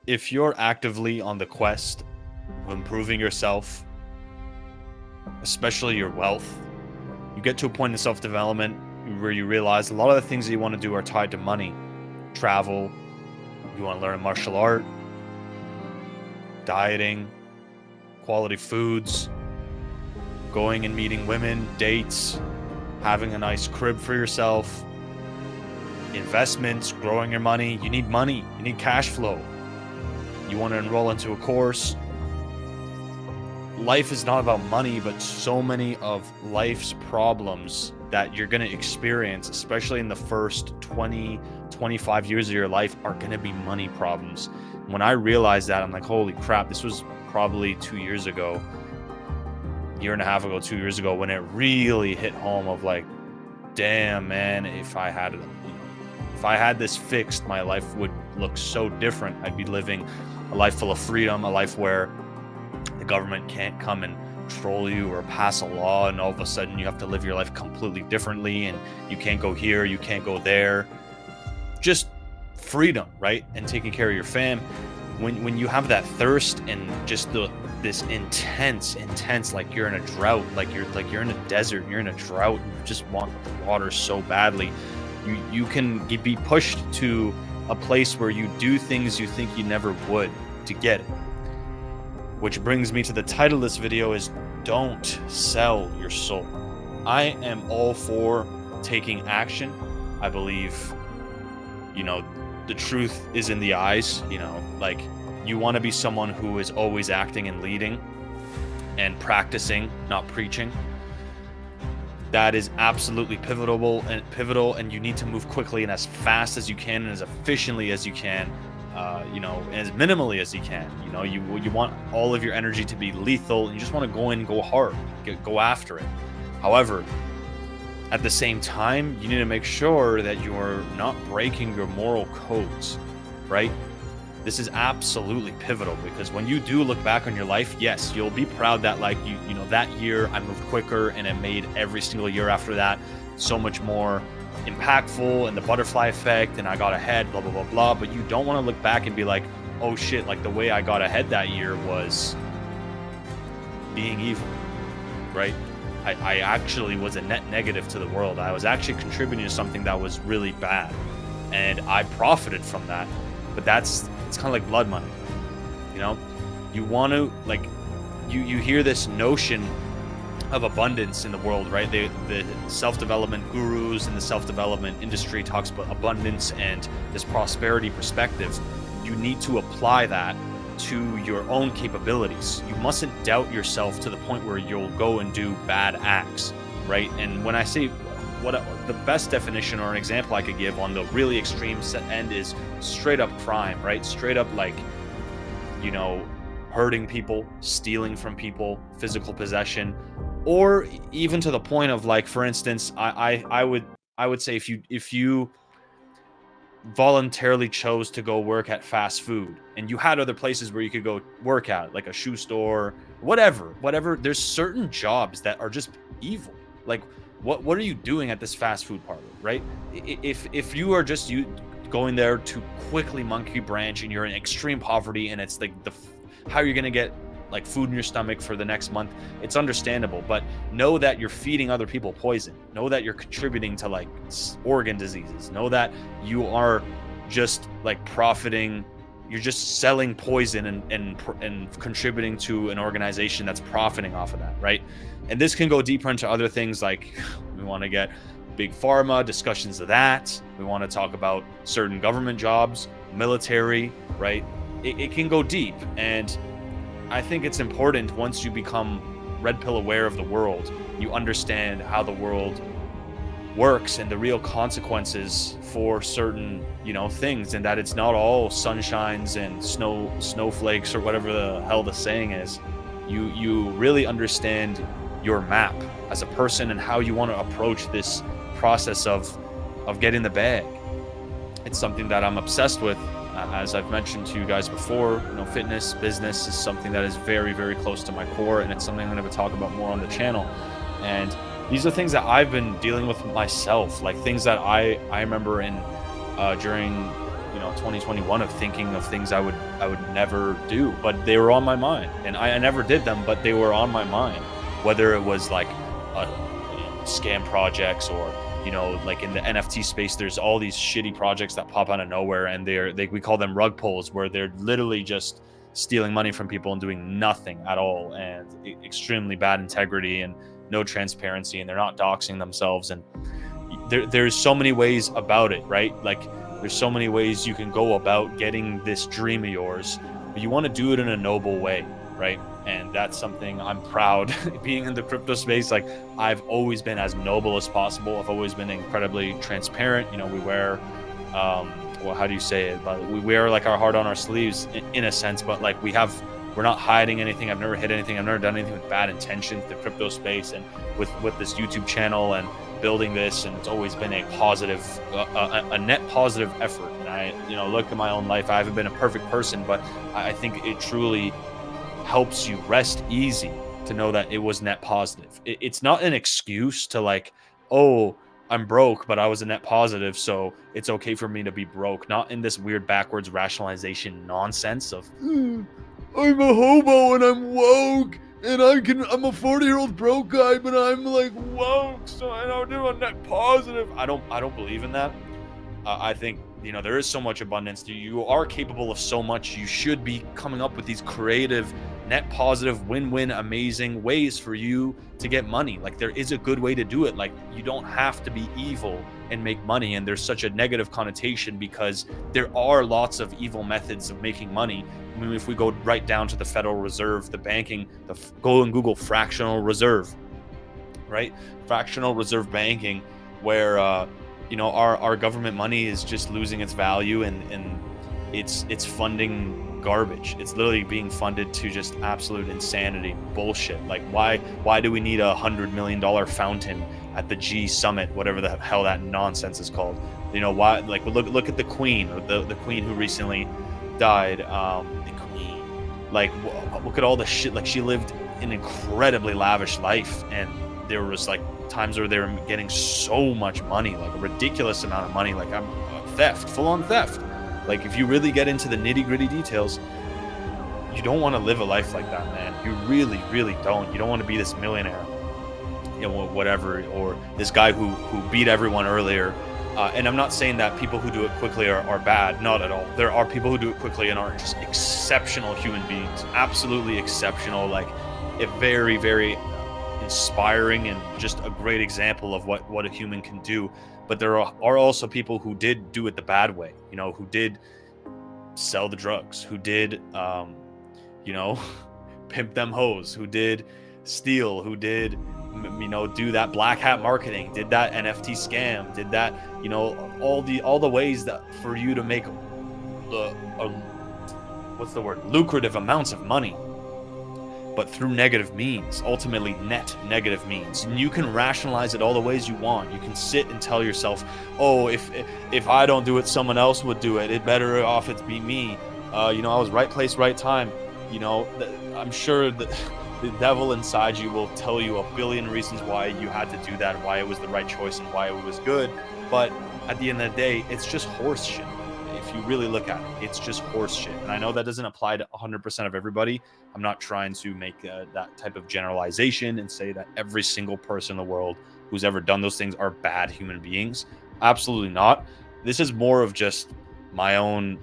if you're actively on the quest of improving yourself, especially your wealth, you get to a point in self-development where you realize a lot of the things that you want to do are tied to money. Travel, you want to learn a martial art, dieting, quality foods, going and meeting women, dates, having a nice crib for yourself, investments, growing your money. You need cash flow. You want to enroll into a course. Life is not about money, but so many of life's problems that you're going to experience, especially in the first 20, 25 years of your life, are going to be money problems. When I realized that, I'm like, holy crap, this was probably 2 years ago, year and a half ago, 2 years ago, when it really hit home of like, damn, man, if I had this fixed, my life would look so different. I'd be living a life full of freedom, a life where the government can't come and control you or pass a law and all of a sudden you have to live your life completely differently and you can't go here, you can't go there. Just freedom, right? And taking care of your fam. When you have that thirst and just this intense, like you're in a drought, like you're in a desert, you're in a drought, you just want water so badly. You can be pushed to a place where you do things you think you never would to get it. Which brings me to the title of this video is Don't Sell Your Soul. I am all for taking action. I believe, the truth is in the eyes, like you want to be someone who is always acting and leading and practicing, not preaching. That is absolutely pivotal, and you need to move quickly and as fast as you can and as efficiently as you can, as minimally as you can. You want all of your energy to be lethal, and you just want to go in and go hard, go after it. However, at the same time, you need to make sure that you're not breaking your moral codes, right? This is absolutely pivotal, because when you do look back on your life, yes, you'll be proud that that year I moved quicker and it made every single year after that so much more impactful, and the butterfly effect, and I got ahead, blah, blah, blah, blah. But you don't want to look back and be like, oh shit, like the way I got ahead that year was being evil, right? I actually was a net negative to the world. I was actually contributing to something that was really bad, and I profited from that. But it's kind of like blood money, you want to, like, you hear this notion of abundance in the world, right? The self-development gurus and the self-development industry talks about abundance and this prosperity perspective. You need to apply that to your own capabilities. You mustn't doubt yourself to the point where you'll go and do bad acts, right? And when I say the best definition or an example I could give on the really extreme end is straight up crime, right? Straight up, like, hurting people, stealing from people, physical possession, or even to the point of, like, for instance, I would say if you voluntarily chose to go work at fast food and you had other places where you could go work at, like a shoe store, whatever, there's certain jobs that are just evil. Like, what are you doing at this fast food parlor, right? If you are just going there to quickly monkey branch and you're in extreme poverty and it's like how you're gonna get like food in your stomach for the next month, it's understandable. But know that you're feeding other people poison. Know that you're contributing to like organ diseases. Know that you are just like profiting. You're just selling poison and contributing to an organization that's profiting off of that, right? And this can go deeper into other things, like we want to get big pharma, discussions of that. We want to talk about certain government jobs, military, right? It can go deep. And I think it's important, once you become red pill aware of the world, you understand how the world works and the real consequences for certain, things, and that it's not all sunshines and snowflakes or whatever the hell the saying is. You really understand your map as a person and how you want to approach this process of getting the bag. It's something that I'm obsessed with. As I've mentioned to you guys before, fitness, business is something that is very, very close to my core, and it's something I'm going to talk about more on the channel. And these are things that I've been dealing with myself, like things that I remember during 2021 of thinking of things I would never do, but they were on my mind, and I never did them, but they were on my mind. Whether it was like scam projects, or like in the NFT space, there's all these shitty projects that pop out of nowhere, and we call them rug pulls, where they're literally just stealing money from people and doing nothing at all, and extremely bad integrity and no transparency, and they're not doxing themselves. And there's so many ways about it, right? Like, there's so many ways you can go about getting this dream of yours, but you want to do it in a noble way, right? And that's something I'm proud being in the crypto space. Like, I've always been as noble as possible. I've always been incredibly transparent. We wear well, how do you say it? But we wear like our heart on our sleeves in a sense, but like we're not hiding anything. I've never hid anything. I've never done anything with bad intentions. The crypto space, and with this YouTube channel and building this, and it's always been a positive, a net positive effort. And I, look at my own life. I haven't been a perfect person, but I think it truly helps you rest easy to know that it was net positive. It's not an excuse to like, oh, I'm broke, but I was a net positive, so it's okay for me to be broke. Not in this weird backwards rationalization nonsense of, I'm a hobo and I'm woke, and I'm a 40-year-old broke guy, but I'm like woke, so I don't do a net positive. I don't believe in that. I think there is so much abundance. You are capable of so much. You should be coming up with these creative, net positive, win-win, amazing ways for you to get money. Like, there is a good way to do it. Like, you don't have to be evil and make money. And there's such a negative connotation because there are lots of evil methods of making money. I mean, if we go right down to the Federal Reserve, the banking, go and Google fractional reserve, right? Fractional reserve banking, where our government money is just losing its value, and it's funding garbage. It's literally being funded to just absolute insanity, bullshit. Like, why do we need $100 million fountain at the G Summit, whatever the hell that nonsense is called? Why? Like, look at the Queen, or the Queen who recently died. The Queen, like, look at all the shit. Like, she lived an incredibly lavish life, and there was like times where they were getting so much money, like a ridiculous amount of money, like theft, full-on theft. Like, if you really get into the nitty-gritty details, you don't want to live a life like that, man. You really, really don't. You don't want to be this millionaire, whatever, or this guy who beat everyone earlier. And I'm not saying that people who do it quickly are bad, not at all. There are people who do it quickly and are just exceptional human beings, absolutely exceptional, like a very, very inspiring and just a great example of what a human can do. But there are also people who did do it the bad way, who did sell the drugs, who did pimp them hoes, who did steal, who did do that black hat marketing, did that NFT scam, did that all the ways that for you to make lucrative amounts of money, but through negative means, ultimately net negative means. And you can rationalize it all the ways you want. You can sit and tell yourself, oh, if I don't do it, someone else would do it. It better off it be me. I was right place, right time. I'm sure that the devil inside you will tell you a billion reasons why you had to do that, why it was the right choice, and why it was good. But at the end of the day, it's just horse shit. If you really look at it, it's just horse shit. And I know that doesn't apply to 100% of everybody. I'm not trying to make that type of generalization and say that every single person in the world who's ever done those things are bad human beings. Absolutely not. This is more of just my own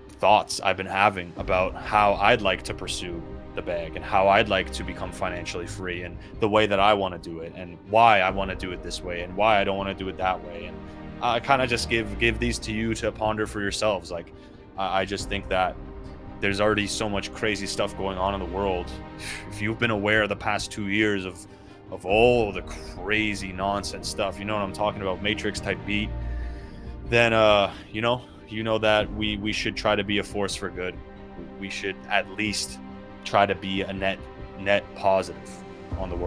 thoughts I've been having about how I'd like to pursue the bag and how I'd like to become financially free, and the way that I want to do it, and why I want to do it this way, and why I don't want to do it that way. And I kind of just give these to you to ponder for yourselves. Like, I just think that there's already so much crazy stuff going on in the world. If you've been aware the past 2 years of all the crazy nonsense stuff, you know what I'm talking about, Matrix type beat, then you know that we should try to be a force for good. We should at least try to be a net positive on the world.